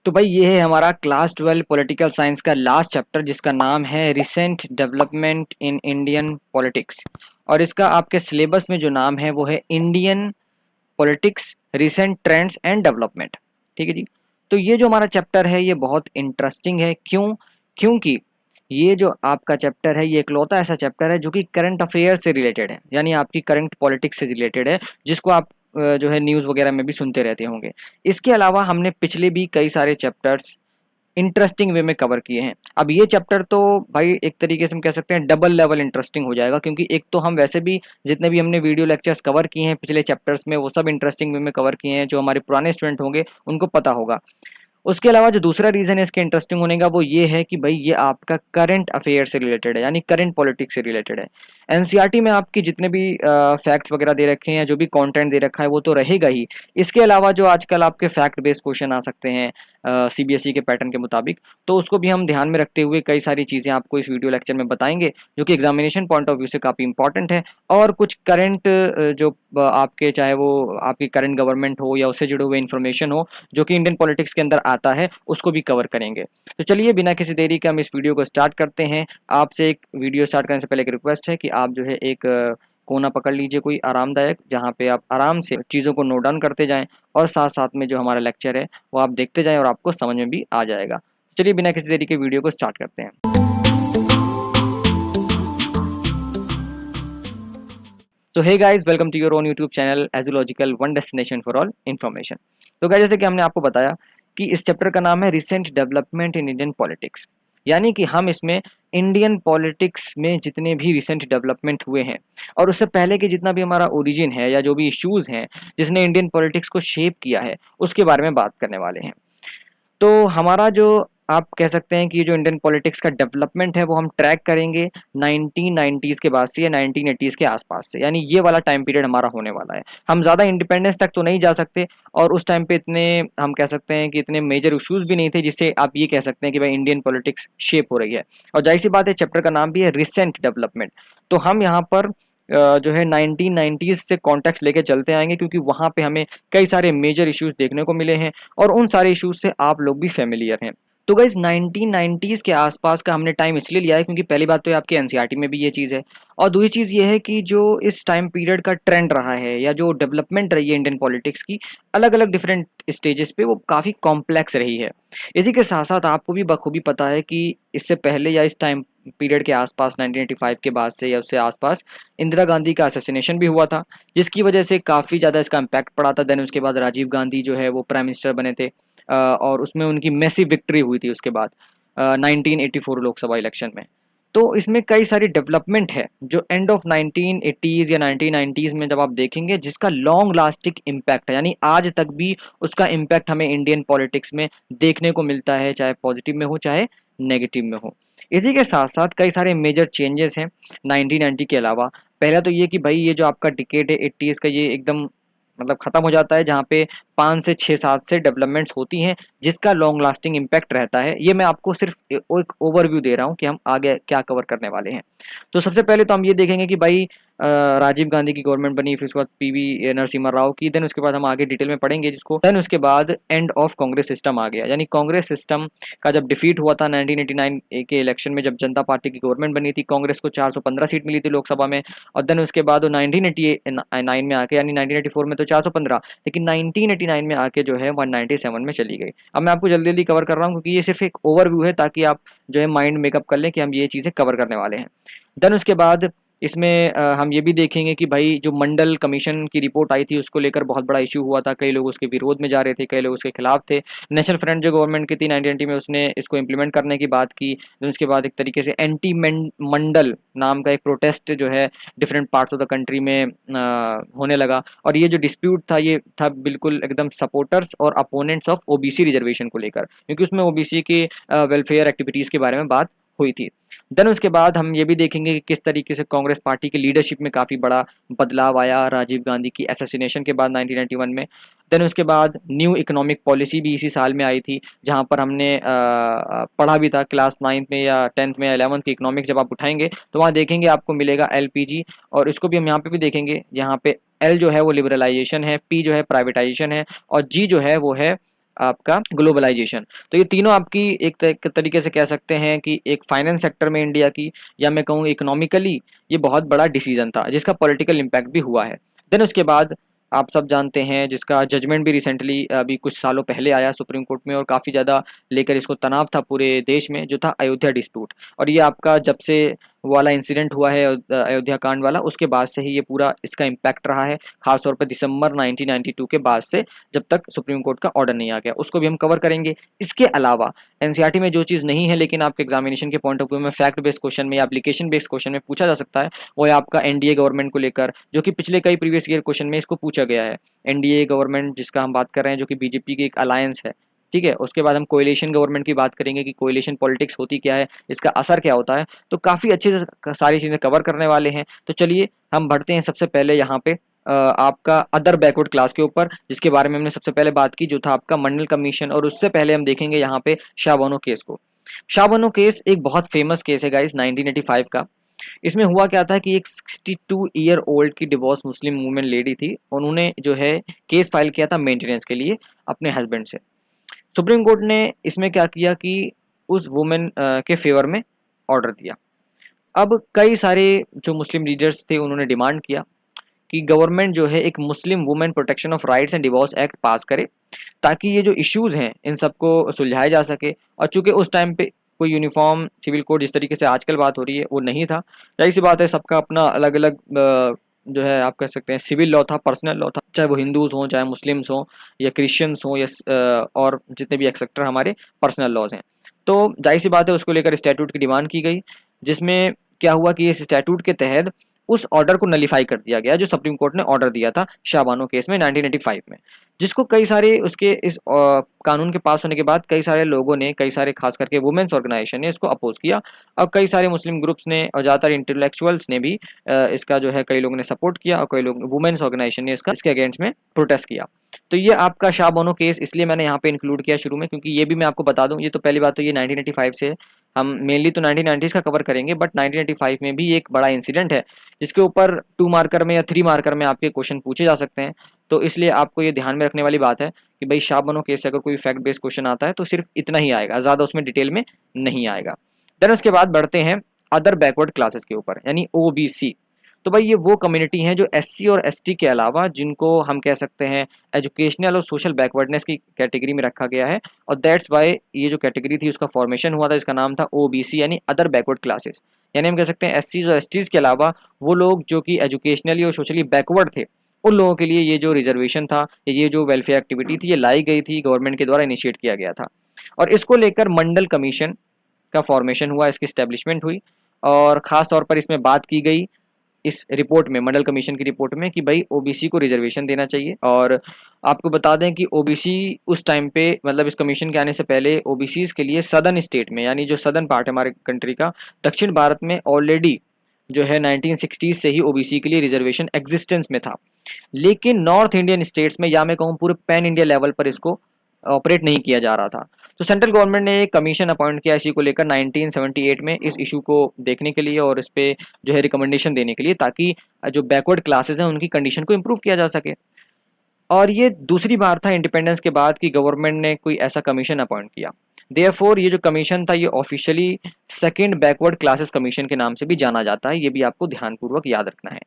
तो भाई ये है हमारा क्लास 12 पॉलिटिकल साइंस का लास्ट चैप्टर जिसका नाम है recent development in Indian politics. और इसका आपके सिलेबस में जो नाम है वो है Indian politics recent trends and development. ठीक है जी। तो ये जो हमारा चैप्टर है ये बहुत इंटरेस्टिंग है। क्यों? क्योंकि ये जो आपका चैप्टर है ये इकलौता ऐसा चैप्टर है जो कि करंट अफेयर से रिलेटेड है, यानी आपकी करंट पॉलिटिक्स से रिलेटेड है, जिसको आप जो है न्यूज़ वगैरह में भी सुनते रहते होंगे। इसके अलावा हमने पिछले भी कई सारे चैप्टर्स इंटरेस्टिंग वे में कवर किए हैं। अब ये चैप्टर तो भाई एक तरीके से हम कह सकते हैं डबल लेवल इंटरेस्टिंग हो जाएगा, क्योंकि एक तो हम वैसे भी जितने भी हमने वीडियो लेक्चर्स कवर किए हैं पिछले चैप्टर्स में वो सब इंटरेस्टिंग वे में कवर किए हैं, जो हमारे पुराने स्टूडेंट होंगे उनको पता होगा। उसके अलावा जो दूसरा रीज़न है इसके इंटरेस्टिंग होने का वो ये है कि भाई ये आपका करंट अफेयर से रिलेटेड है, यानी करंट पॉलिटिक्स से रिलेटेड है। एनसीईआरटी में आपकी जितने भी फैक्ट्स वगैरह दे रखे हैं, जो भी कंटेंट दे रखा है वो तो रहेगा ही। इसके अलावा जो आजकल आपके फैक्ट बेस्ड क्वेश्चन आ सकते हैं सीबीएसई के पैटर्न के मुताबिक, तो उसको भी हम ध्यान में रखते हुए कई सारी चीज़ें आपको इस वीडियो लेक्चर में बताएंगे, जो कि एग्जामिनेशन पॉइंट ऑफ व्यू से काफ़ी इंपॉर्टेंट है। और कुछ करंट जो आपके चाहे वो आपकी करंट गवर्नमेंट हो या उससे जुड़े हुए इन्फॉर्मेशन हो जो कि इंडियन पॉलिटिक्स के अंदर आता है, उसको भी कवर करेंगे। तो चलिए बिना किसी देरी के हम इस वीडियो को स्टार्ट करते हैं। आपसे एक वीडियो स्टार्ट करने से पहले एक रिक्वेस्ट है कि आप जो है एक कोना पकड़ लीजिए कोई आरामदायक, जहाँ पे आप आराम से चीज़ों को नोट डाउन करते जाएं और साथ साथ में जो हमारा लेक्चर है वो आप देखते जाएं और आपको समझ में भी आ जाएगा। चलिए बिना किसी देरी के वीडियो को स्टार्ट करते हैं। तो hey guys, welcome to your own YouTube channel एजुलॉजिकल one destination for all information. तो गाइस, जैसे कि हमने आपको बताया कि इस चैप्टर का नाम है recent development in Indian politics, यानी कि हम इसमें इंडियन पॉलिटिक्स में जितने भी रिसेंट डेवलपमेंट हुए हैं और उससे पहले के जितना भी हमारा ओरिजिन है या जो भी इश्यूज हैं जिसने इंडियन पॉलिटिक्स को शेप किया है उसके बारे में बात करने वाले हैं। तो हमारा जो आप कह सकते हैं कि जो इंडियन पॉलिटिक्स का डेवलपमेंट है वो हम ट्रैक करेंगे 1990s के बाद से या 1980s के आसपास से, यानी ये वाला टाइम पीरियड हमारा होने वाला है। हम ज़्यादा इंडिपेंडेंस तक तो नहीं जा सकते और उस टाइम पे इतने हम कह सकते हैं कि इतने मेजर इश्यूज भी नहीं थे जिससे आप ये कह सकते हैं कि भाई इंडियन पॉलिटिक्स शेप हो रही है। और जाहिर सी बात है चैप्टर का नाम भी है रिसेंट डेवलपमेंट, तो हम यहाँ पर जो है 1990s से कॉन्टेक्स्ट लेके चलते आएंगे, क्योंकि वहाँ पे हमें कई सारे मेजर इश्यूज देखने को मिले हैं और उन सारे इश्यूज से आप लोग भी फेमिलियर हैं। तो गाइस 1990s के आसपास का हमने टाइम इसलिए लिया है क्योंकि पहली बात तो ये आपके एनसीईआरटी में भी ये चीज़ है, और दूसरी चीज़ ये है कि जो इस टाइम पीरियड का ट्रेंड रहा है या जो डेवलपमेंट रही है इंडियन पॉलिटिक्स की अलग अलग डिफरेंट स्टेजेस पे, वो काफ़ी कॉम्प्लेक्स रही है। इसी के साथ साथ आपको भी बखूबी पता है कि इससे पहले या इस टाइम पीरियड के आसपास 1985 के बाद से या उससे आसपास इंदिरा गांधी का असैसिनेशन भी हुआ था, जिसकी वजह से काफ़ी ज़्यादा इसका इम्पैक्ट पड़ा था। देन उसके बाद राजीव गांधी जो है वो प्राइम मिनिस्टर बने थे और उसमें उनकी मैसिव विक्ट्री हुई थी उसके बाद 1984 लोकसभा इलेक्शन में। तो इसमें कई सारी डेवलपमेंट है जो एंड ऑफ 1980s या 1990s में जब आप देखेंगे जिसका लॉन्ग लास्टिंग इम्पैक्ट है, यानी आज तक भी उसका इम्पैक्ट हमें इंडियन पॉलिटिक्स में देखने को मिलता है, चाहे पॉजिटिव में हो चाहे नेगेटिव में हो। इसी के साथ साथ कई सारे मेजर चेंजेस हैं 1990 के अलावा। पहला तो ये कि भाई ये जो आपका डिकेड है 80s का, ये एकदम मतलब ख़त्म हो जाता है, जहाँ पे 5 से 6 7 से डेवलपमेंट्स होती हैं जिसका लॉन्ग लास्टिंग इम्पैक्ट रहता है। ये मैं आपको सिर्फ एक ओवरव्यू दे रहा हूँ कि हम आगे क्या कवर करने वाले हैं। तो सबसे पहले तो हम ये देखेंगे कि भाई राजीव गांधी की गवर्नमेंट बनी, फिर उसके बाद पीवी नरसिम्हा राव की, देन उसके बाद हम आगे डिटेल में पढ़ेंगे जिसको। देन उसके बाद एंड ऑफ कांग्रेस सिस्टम आ गया, यानी कांग्रेस सिस्टम का जब डिफीट हुआ था 1989 के इलेक्शन में, जब जनता पार्टी की गवर्नमेंट बनी थी, कांग्रेस को 415 सीट मिली थी लोकसभा में। और देन उसके बाद वो 1989 में आके, यानी 1984 में तो 415, लेकिन 1989 में आके जो है 197 में चली गई। अब मैं आपको जल्दी जल्दी कवर कर रहा हूँ क्योंकि ये सिर्फ एक ओवरव्यू है, ताकि आप जो है माइंड मेकअप कर लें कि हम ये चीज़ें कवर करने वाले हैं। देन उसके बाद इसमें हम ये भी देखेंगे कि भाई जो मंडल कमीशन की रिपोर्ट आई थी उसको लेकर बहुत बड़ा इशू हुआ था, कई लोग उसके विरोध में जा रहे थे, कई लोग उसके खिलाफ थे। नेशनल फ्रंट जो गवर्नमेंट की थी 1990 में, उसने इसको इम्प्लीमेंट करने की बात की। फिर उसके बाद एक तरीके से एंटी मंडल नाम का एक प्रोटेस्ट जो है different parts of the country में होने लगा। और ये जो डिस्प्यूट था ये था बिल्कुल एकदम सपोर्टर्स और अपोनेंट्स ऑफ ओबीसी रिजर्वेशन को लेकर, क्योंकि उसमें ओबीसी के वेलफेयर एक्टिविटीज़ के बारे में बात हुई थी। देन उसके बाद हम ये भी देखेंगे कि किस तरीके से कांग्रेस पार्टी की लीडरशिप में काफ़ी बड़ा बदलाव आया राजीव गांधी की असैसिनेशन के बाद 1991 में। देन उसके बाद न्यू इकोनॉमिक पॉलिसी भी इसी साल में आई थी, जहां पर हमने पढ़ा भी था क्लास 9th में या 10th में या 11th की इकोनॉमिक्स जब आप उठाएंगे तो वहाँ देखेंगे आपको मिलेगा एलपीजी, और इसको भी हम यहाँ पे भी देखेंगे। यहाँ पे एल जो है वो लिबरलाइजेशन है, पी जो है प्राइवेटाइजेशन है, और जी जो है वो है आपका ग्लोबलाइजेशन। तो ये तीनों आपकी एक तरीके से कह सकते हैं कि एक फाइनेंस सेक्टर में इंडिया की, या मैं कहूँ इकोनॉमिकली, ये बहुत बड़ा डिसीजन था जिसका पॉलिटिकल इम्पैक्ट भी हुआ है। देन उसके बाद आप सब जानते हैं, जिसका जजमेंट भी रिसेंटली अभी कुछ सालों पहले आया सुप्रीम कोर्ट में, और काफ़ी ज़्यादा लेकर इसको तनाव था पूरे देश में, जो था अयोध्या डिस्प्यूट। और ये आपका जब से वो वाला इंसिडेंट हुआ है अयोध्या कांड वाला, उसके बाद से ही ये पूरा इसका इम्पैक्ट रहा है, खासतौर पर दिसंबर 1992 के बाद से, जब तक सुप्रीम कोर्ट का ऑर्डर नहीं आ गया। उसको भी हम कवर करेंगे। इसके अलावा एनसीईआरटी में जो चीज़ नहीं है लेकिन आपके एग्जामिनेशन के पॉइंट ऑफ व्यू में फैक्ट बेस्ड क्वेश्चन में या एप्लीकेशन बेस्ड क्वेश्चन में पूछा जा सकता है, वो है आपका एनडीए गवर्नमेंट को लेकर, जो कि पिछले कई प्रीवियस ईयर क्वेश्चन में इसको पूछा गया है। एनडीए गवर्नमेंट जिसका हम बात कर रहे हैं, जो कि बीजेपी की एक अलायंस है, ठीक है। उसके बाद हम कोएलिशन गवर्नमेंट की बात करेंगे कि कोएलिशन पॉलिटिक्स होती क्या है, इसका असर क्या होता है। तो काफ़ी अच्छे से सारी चीज़ें कवर करने वाले हैं। तो चलिए हम बढ़ते हैं सबसे पहले यहाँ पे आपका अदर बैकवर्ड क्लास के ऊपर, जिसके बारे में हमने सबसे पहले बात की, जो था आपका मंडल कमीशन। और उससे पहले हम देखेंगे यहाँ पे शाह बानो केस को। शाह बानो केस एक बहुत फेमस केस है गाइस, 1985 का। इसमें हुआ क्या था कि एक 62 ईयर ओल्ड की डिवोर्स मुस्लिम वुमेन लेडी थी, उन्होंने जो है केस फाइल किया था मेंटेनेंस के लिए अपने हस्बैंड से। सुप्रीम कोर्ट ने इसमें क्या किया कि उस वुमेन के फेवर में ऑर्डर दिया। अब कई सारे जो मुस्लिम लीडर्स थे उन्होंने डिमांड किया कि गवर्नमेंट जो है एक Muslim women protection of rights and divorce act पास करे, ताकि ये जो इश्यूज हैं इन सबको सुलझाया जा सके। और चूंकि उस टाइम पे कोई यूनिफॉर्म सिविल कोड जिस तरीके से आजकल बात हो रही है वो नहीं था, जाहिर सी बात है सबका अपना अलग अलग जो है आप कह सकते हैं सिविल लॉ था, पर्सनल लॉ था, चाहे वो हिंदूज हों, चाहे मुस्लिम्स हों, या क्रिश्चियंस हों, या और जितने भी एक्सेक्टर हमारे पर्सनल लॉज हैं। तो जाहिर सी बात है उसको लेकर स्टैट्यूट की डिमांड की गई, जिसमें क्या हुआ कि इस स्टैट्यूट के तहत उस ऑर्डर को नलीफाई कर दिया गया जो सुप्रीम कोर्ट ने ऑर्डर दिया था शाह बानो केस में 1985 में, जिसको कई सारे उसके इस कानून के पास होने के बाद कई सारे लोगों ने, कई सारे खास करके वुमेन्स ऑर्गेनाइजेशन ने इसको अपोज किया, और कई सारे मुस्लिम ग्रुप्स ने और ज़्यादातर इंटेलेक्चुअल्स ने भी इसका जो है कई लोगों ने सपोर्ट किया, और कई लोग वुमेन्स ऑर्गेनाइजेशन ने इसके अगेंस्ट में प्रोटेस्ट किया। तो ये आपका शाह बानो केस इसलिए मैंने यहाँ पे इंक्लूड किया शुरू में, क्योंकि ये भी मैं आपको बता दूं, ये तो पहली बात तो ये 1985 से है, हम मेनली तो 1990s का कवर करेंगे, बट 1985 में भी एक बड़ा इंसिडेंट है जिसके ऊपर 2 मार्कर में या 3 मार्कर में आपके क्वेश्चन पूछे जा सकते हैं। तो इसलिए आपको ये ध्यान में रखने वाली बात है कि भाई शाह बानो केस से अगर कोई फैक्ट बेस्ड क्वेश्चन आता है तो सिर्फ इतना ही आएगा, ज़्यादा उसमें डिटेल में नहीं आएगा। देन उसके बाद बढ़ते हैं अदर बैकवर्ड क्लासेस के ऊपर, यानी ओबीसी। तो भाई ये वो कम्युनिटी हैं जो एससी और एसटी के अलावा, जिनको हम कह सकते हैं एजुकेशनल और सोशल बैकवर्डनेस की कैटेगरी में रखा गया है, और दैट्स वाई ये जो कैटेगरी थी उसका फॉर्मेशन हुआ था, इसका नाम था ओबीसी, यानी अदर बैकवर्ड क्लासेस। यानी हम कह सकते हैं एससी और एसटीज के अलावा वो लोग जो कि एजुकेशनली और सोशली बैकवर्ड थे, उन लोगों के लिए ये जो रिजर्वेशन था, ये जो वेलफेयर एक्टिविटी थी, ये लाई गई थी, गवर्नमेंट के द्वारा इनिशिएट किया गया था। और इसको लेकर मंडल कमीशन का फॉर्मेशन हुआ, इसकी स्टैब्लिशमेंट हुई, और ख़ास तौर पर इसमें बात की गई इस रिपोर्ट में, मंडल कमीशन की रिपोर्ट में, कि भाई ओबीसी को रिजर्वेशन देना चाहिए। और आपको बता दें कि ओबीसी उस टाइम पे, मतलब इस कमीशन के आने से पहले, ओबीसीज के लिए सदर्न स्टेट में, यानी जो सदर्न पार्ट है हमारे कंट्री का, दक्षिण भारत में ऑलरेडी जो है 1960s से ही ओबीसी के लिए रिजर्वेशन एग्जिस्टेंस में था। लेकिन नॉर्थ इंडियन स्टेट्स में, या मैं कहूँ पूरे पैन इंडिया लेवल पर, इसको ऑपरेट नहीं किया जा रहा था। तो सेंट्रल गवर्नमेंट ने एक कमीशन अपॉइंट किया इसी को लेकर 1978 में, इस इशू को देखने के लिए और इस पे जो है रिकमेंडेशन देने के लिए, ताकि जो बैकवर्ड क्लासेस हैं उनकी कंडीशन को इम्प्रूव किया जा सके। और ये दूसरी बार था इंडिपेंडेंस के बाद कि गवर्नमेंट ने कोई ऐसा कमीशन अपॉइंट किया। देयरफॉर ये जो कमीशन था ये officially second backward classes commission के नाम से भी जाना जाता है, ये भी आपको ध्यानपूर्वक याद रखना है।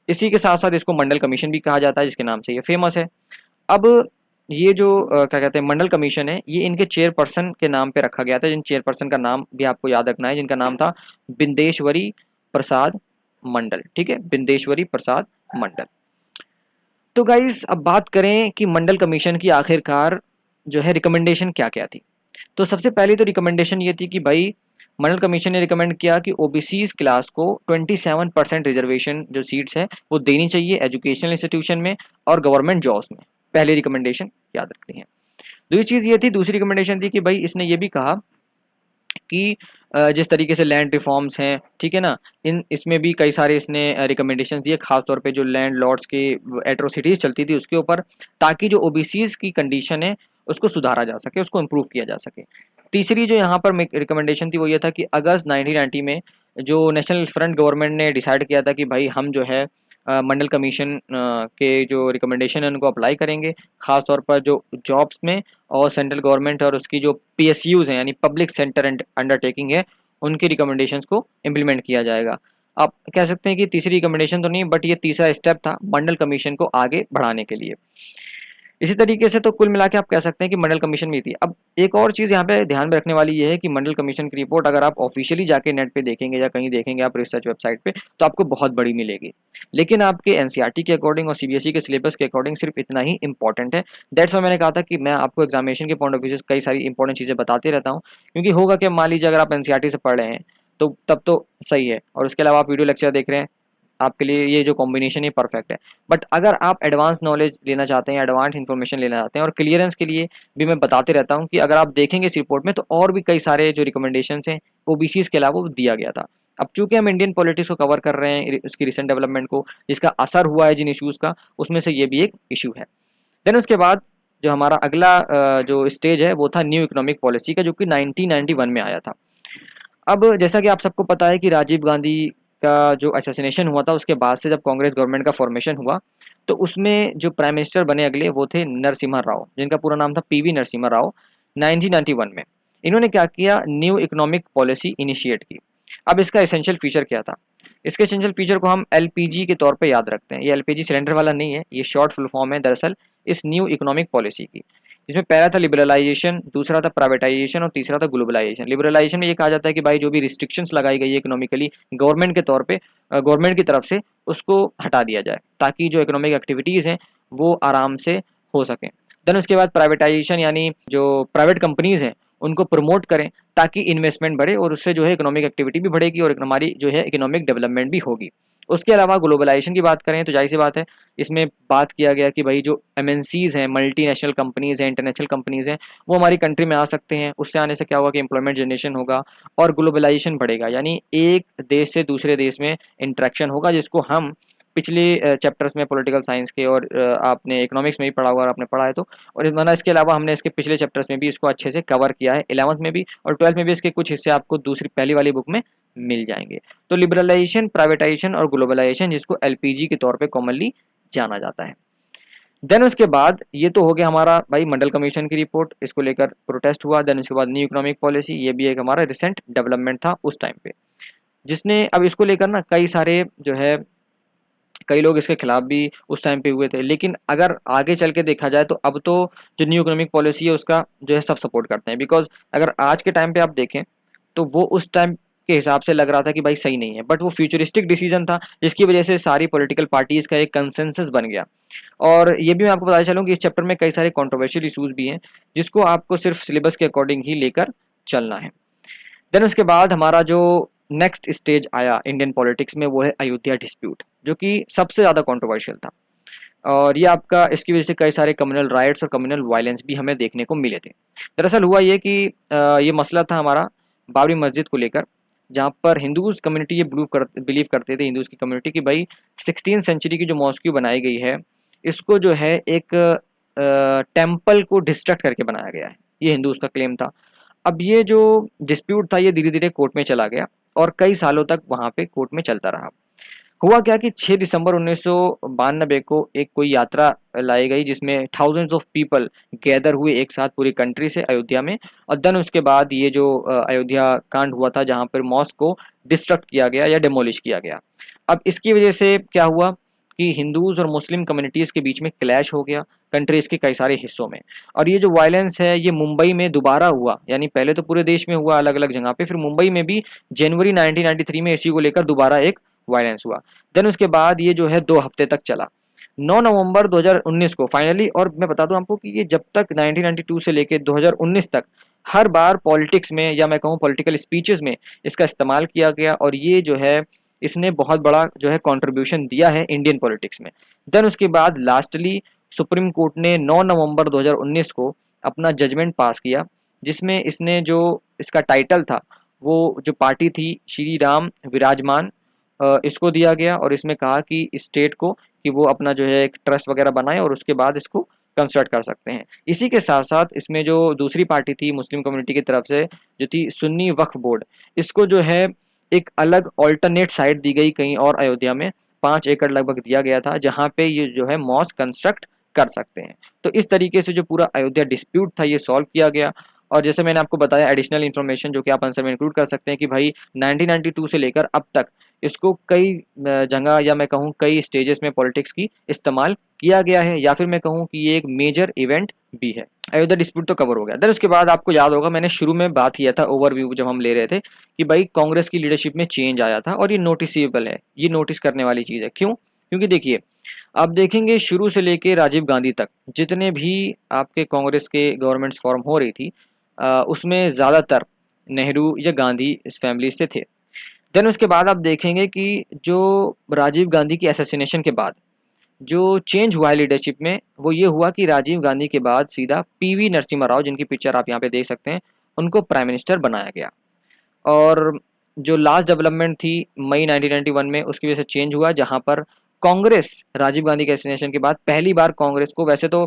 इसी के साथ साथ इसको मंडल कमीशन भी कहा जाता है, जिसके नाम से ये फेमस है। अब ये जो क्या कहते हैं मंडल कमीशन है, ये इनके चेयरपर्सन के नाम पे रखा गया था, जिन चेयरपर्सन का नाम भी आपको याद रखना है, जिनका नाम था बिंदेश्वरी प्रसाद मंडल। ठीक है, बिंदेश्वरी प्रसाद मंडल। तो गाइज अब बात करें कि मंडल कमीशन की आखिरकार जो है रिकमेंडेशन क्या क्या थी। तो सबसे पहली तो रिकमेंडेशन ये थी कि भाई मंडल कमीशन ने रिकमेंड किया कि ओबीसीज क्लास को 27% रिजर्वेशन जो सीट्स है वो देनी चाहिए एजुकेशनल इंस्टीट्यूशन में और गवर्नमेंट जॉब्स में। पहली रिकमेंडेशन याद रखनी है। दूसरी चीज़ ये थी, दूसरी रिकमेंडेशन थी कि भाई इसने ये भी कहा कि जिस तरीके से लैंड रिफॉर्म्स हैं, ठीक है ना, इसमें भी कई सारे इसने रिकमेंडेशंस दिए, खासतौर पे जो लैंड लॉर्ड्स की एट्रोसिटीज़ चलती थी उसके ऊपर, ताकि जो ओबीसीज की कंडीशन है उसको सुधारा जा सके, उसको इम्प्रूव किया जा सके। तीसरी जो यहाँ पर रिकमेंडेशन थी वो ये था कि अगस्त 1990 में जो नेशनल फ्रंट गवर्नमेंट ने डिसाइड किया था कि भाई हम जो है मंडल कमीशन के जो रिकमेंडेशन है उनको अप्लाई करेंगे, खास तौर पर जो जॉब्स में, और सेंट्रल गवर्नमेंट और उसकी जो PSUs हैं यानी पब्लिक सेक्टर अंडरटेकिंग है, उनके रिकमेंडेशंस को इम्प्लीमेंट किया जाएगा। आप कह सकते हैं कि तीसरी रिकमेंडेशन तो नहीं, बट ये तीसरा स्टेप था मंडल कमीशन को आगे बढ़ाने के लिए। इसी तरीके से तो कुल मिला के आप कह सकते हैं कि मंडल कमीशन भी थी। अब एक और चीज़ यहाँ पे ध्यान में रखने वाली ये है कि मंडल कमीशन की रिपोर्ट अगर आप ऑफिशियली जाके नेट पे देखेंगे या कहीं देखेंगे आप रिसर्च वेबसाइट पे, तो आपको बहुत बड़ी मिलेगी, लेकिन आपके NCERT के अकॉर्डिंग और CBSE के सिलेबस के अकॉर्डिंग सिर्फ इतना ही इंपॉर्टेंट है। दैट्स वाई मैंने कहा था कि मैं आपको एग्जामिनेशन के पॉइंट ऑफ व्यू से कई सारी इंपॉर्टेंट चीज़ें बताते रहता हूँ, क्योंकि होगा कि मान लीजिए अगर आप NCERT से पढ़ रहे हैं तो तब तो सही है, और उसके अलावा आप वीडियो लेक्चर देख रहे हैं, आपके लिए ये जो कॉम्बिनेशन है परफेक्ट है। बट अगर आप एडवांस नॉलेज लेना चाहते हैं, एडवांस इन्फॉर्मेशन लेना चाहते हैं, और क्लियरेंस के लिए भी मैं बताते रहता हूँ कि अगर आप देखेंगे इस रिपोर्ट में तो और भी कई सारे जो रिकमेंडेशंस हैं OBCs के अलावा वो दिया गया था। अब चूंकि हम इंडियन पॉलिटिक्स को कवर कर रहे हैं, उसकी रिसेंट डेवलपमेंट को, जिसका असर हुआ है जिन इश्यूज़ का, उसमें से ये भी एक इशू है। देन उसके बाद जो हमारा अगला जो स्टेज है वो था न्यू इकोनॉमिक पॉलिसी का, जो कि 1991 में आया था। अब जैसा कि आप सबको पता है कि राजीव गांधी का जो असैसिनेशन हुआ था, उसके बाद से जब कांग्रेस गवर्नमेंट का फॉर्मेशन हुआ, तो उसमें जो प्राइम मिनिस्टर बने अगले वो थे नरसिम्हा राव, जिनका पूरा नाम था PV नरसिम्हा राव। 1991 में इन्होंने क्या किया, न्यू इकोनॉमिक पॉलिसी इनिशिएट की। अब इसका एसेंशियल फीचर क्या था? इसके एसेंशियल फीचर को हम LPG के तौर पे याद रखते हैं। ये LPG सिलेंडर वाला नहीं है, ये शॉर्ट फुल फॉर्म है दरअसल इस न्यू इकोनॉमिक पॉलिसी की। इसमें पहला था लिबरलाइजेशन, दूसरा था प्राइवेटाइजेशन और तीसरा था ग्लोबलाइजेशन। लिबरलाइजेशन में ये कहा जाता है कि भाई जो भी रिस्ट्रिक्शंस लगाई गई है इकोनॉमिकली गवर्नमेंट के तौर पे, गवर्नमेंट की तरफ से, उसको हटा दिया जाए ताकि जो इकोनॉमिक एक्टिविटीज़ हैं वो आराम से हो सकें। देन उसके बाद प्राइवेटाइजेशन, यानी जो प्राइवेट कंपनीज़ हैं उनको प्रमोट करें ताकि इन्वेस्टमेंट बढ़े और उससे जो है इकोनॉमिक एक्टिविटी भी बढ़ेगी और हमारी जो है इकोनॉमिक डेवलपमेंट भी होगी। उसके अलावा ग्लोबलाइजेशन की बात करें तो जाहिर सी बात है, इसमें बात किया गया कि भाई जो MNCs हैं, मल्टीनेशनल कंपनीज़ हैं, इंटरनेशनल कंपनीज़ हैं, वो हमारी कंट्री में आ सकते हैं। उससे आने से क्या होगा कि एम्प्लॉयमेंट जनरेशन होगा और ग्लोबलाइजेशन बढ़ेगा, यानी एक देश से दूसरे देश में इंटरेक्शन होगा, जिसको हम पिछले चैप्टर्स में पॉलिटिकल साइंस के और आपने इकोनॉमिक्स में भी पढ़ा होगा, और आपने पढ़ा है तो, और वरना इसके अलावा हमने इसके पिछले चैप्टर्स में भी इसको अच्छे से कवर किया है, 11th में भी और 12th में भी इसके कुछ हिस्से आपको दूसरी पहली वाली बुक में मिल जाएंगे। तो लिबरलाइजेशन, प्राइवेटाइजेशन और ग्लोबलाइजेशन, जिसको LPG के तौर पे कॉमनली जाना जाता है। देन उसके बाद ये तो हो गया हमारा भाई मंडल कमीशन की रिपोर्ट, इसको लेकर प्रोटेस्ट हुआ। देन उसके बाद न्यू इकोनॉमिक पॉलिसी, ये भी एक हमारा रिसेंट डेवलपमेंट था उस टाइम पे, जिसने अब इसको लेकर ना कई सारे जो है, कई लोग इसके खिलाफ भी उस टाइम पे हुए थे, लेकिन अगर आगे चल के देखा जाए तो अब तो जो न्यू इकोनॉमिक पॉलिसी है उसका जो है सब सपोर्ट करते हैं। बिकॉज अगर आज के टाइम पे आप देखें तो वो उस टाइम के हिसाब से लग रहा था कि भाई सही नहीं है, बट वो फ्यूचरिस्टिक डिसीजन था, जिसकी वजह से सारी पॉलिटिकल पार्टीज का एक कंसेंसस बन गया। और ये भी मैं आपको बताना चलूँ कि इस चैप्टर में कई सारे कंट्रोवर्शियल इशूज भी हैं, जिसको आपको सिर्फ सिलेबस के अकॉर्डिंग ही लेकर चलना है। देन उसके बाद हमारा जो नेक्स्ट स्टेज आया इंडियन पॉलिटिक्स में, वो है अयोध्या डिस्प्यूट, जो कि सबसे ज़्यादा कंट्रोवर्शियल था। और ये आपका, इसकी वजह से कई सारे कम्युनल राइट्स और कम्युनल वायलेंस भी हमें देखने को मिले थे। दरअसल हुआ ये कि ये मसला था हमारा बाबरी मस्जिद को लेकर, जहाँ पर हिंदूज कम्युनिटी ये बिलीव करते थे, हिंदूज की कम्युनिटी, कि भाई 16th सेंचुरी की जो मॉस्क्यू बनाई गई है, इसको जो है एक टेम्पल को डिस्ट्रक्ट करके बनाया गया है। ये हिंदूज का क्लेम था। अब ये जो डिस्प्यूट था ये धीरे धीरे कोर्ट में चला गया और कई सालों तक वहाँ पे कोर्ट में चलता रहा। हुआ क्या कि 6 दिसंबर 1992 को एक कोई यात्रा लाई गई, जिसमें थाउजेंड्स ऑफ पीपल गैदर हुए एक साथ पूरी कंट्री से अयोध्या में। और देन उसके बाद ये जो अयोध्या कांड हुआ था, जहाँ पर मॉस्क को डिस्ट्रक्ट किया गया या डेमोलिश किया गया। अब इसकी वजह से क्या हुआ कि हिंदूज और मुस्लिम कम्युनिटीज़ के बीच में क्लैश हो गया कंट्रीज़ के कई सारे हिस्सों में। और ये जो वायलेंस है ये मुंबई में दोबारा हुआ, यानी पहले तो पूरे देश में हुआ अलग अलग जगह पे, फिर मुंबई में भी जनवरी 1993 में इसी को लेकर दोबारा एक वायलेंस हुआ। देन उसके बाद ये जो है 2 हफ्ते तक चला। 9 नवंबर 2019 को फाइनली, और मैं बता दूं आपको कि ये जब तक 1992 से लेकर 2019 तक हर बार पॉलिटिक्स में, या मैं कहूँ पॉलिटिकल स्पीचेस में इसका इस्तेमाल किया गया, और ये जो है इसने बहुत बड़ा जो है कंट्रीब्यूशन दिया है इंडियन पॉलिटिक्स में। देन उसके बाद लास्टली सुप्रीम कोर्ट ने 9 नवंबर 2019 को अपना जजमेंट पास किया, जिसमें इसने जो इसका टाइटल था, वो जो पार्टी थी श्री राम विराजमान, इसको दिया गया, और इसमें कहा कि स्टेट को कि वो अपना जो है एक ट्रस्ट वगैरह बनाए और उसके बाद इसको कंस्ट्रक्ट कर सकते हैं। इसी के साथ साथ इसमें जो दूसरी पार्टी थी मुस्लिम कम्युनिटी की तरफ से, जो थी सुन्नी वक्फ बोर्ड, इसको जो है एक अलग ऑल्टरनेट साइट दी गई कहीं और अयोध्या में, 5 एकड़ लगभग दिया गया था, जहाँ पे ये जो है मॉस्क कंस्ट्रक्ट कर सकते हैं। तो इस तरीके से जो पूरा अयोध्या डिस्प्यूट था ये सॉल्व किया गया। और जैसे मैंने आपको बताया एडिशनल इन्फॉर्मेशन जो कि आप आंसर में इंक्लूड कर सकते हैं कि भाई 1992 से लेकर अब तक इसको कई जगह या मैं कहूँ कई स्टेजेस में पॉलिटिक्स की इस्तेमाल किया गया है, या फिर मैं कहूँ कि ये एक मेजर इवेंट भी है। अयोध्या डिस्प्यूट तो कवर हो गया। देन उसके बाद आपको याद होगा मैंने शुरू में बात किया था ओवरव्यू जब हम ले रहे थे कि भाई कांग्रेस की लीडरशिप में चेंज आया था और ये नोटिसेबल है, ये नोटिस करने वाली चीज़ है। क्यों? क्योंकि देखिए आप देखेंगे शुरू से लेके राजीव गांधी तक जितने भी आपके कांग्रेस के गवर्नमेंट्स फॉर्म हो रही थी उसमें ज़्यादातर नेहरू या गांधी इस फैमिली से थे। देन उसके बाद आप देखेंगे कि जो राजीव गांधी की असैसिनेशन के बाद जो चेंज हुआ है लीडरशिप में वो ये हुआ कि राजीव गांधी के बाद सीधा पीवी नरसिम्हा राव, जिनकी पिक्चर आप यहाँ पे देख सकते हैं, उनको प्राइम मिनिस्टर बनाया गया। और जो लास्ट डेवलपमेंट थी मई 1991 में उसकी वजह से चेंज हुआ, जहां पर कांग्रेस राजीव गांधी के असैसिनेशन के बाद पहली बार कांग्रेस को, वैसे तो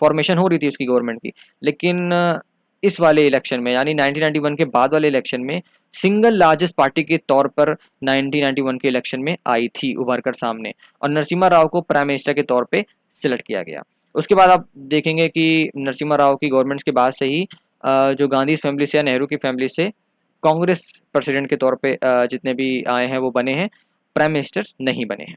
फॉर्मेशन हो रही थी उसकी गवर्नमेंट की, लेकिन इस वाले इलेक्शन में यानी 1991 के बाद वाले इलेक्शन में सिंगल लार्जेस्ट पार्टी के तौर पर 1991 के इलेक्शन में आई थी उभर कर सामने, और नरसिम्हा राव को प्राइम मिनिस्टर के तौर पे सिलेक्ट किया गया। उसके बाद आप देखेंगे कि नरसिम्हा राव की गवर्नमेंट्स के बाद से ही जो गांधी फैमिली से या नेहरू की फैमिली से कांग्रेस प्रेसिडेंट के तौर पे जितने भी आए हैं वो बने हैं, प्राइम मिनिस्टर्स नहीं बने हैं।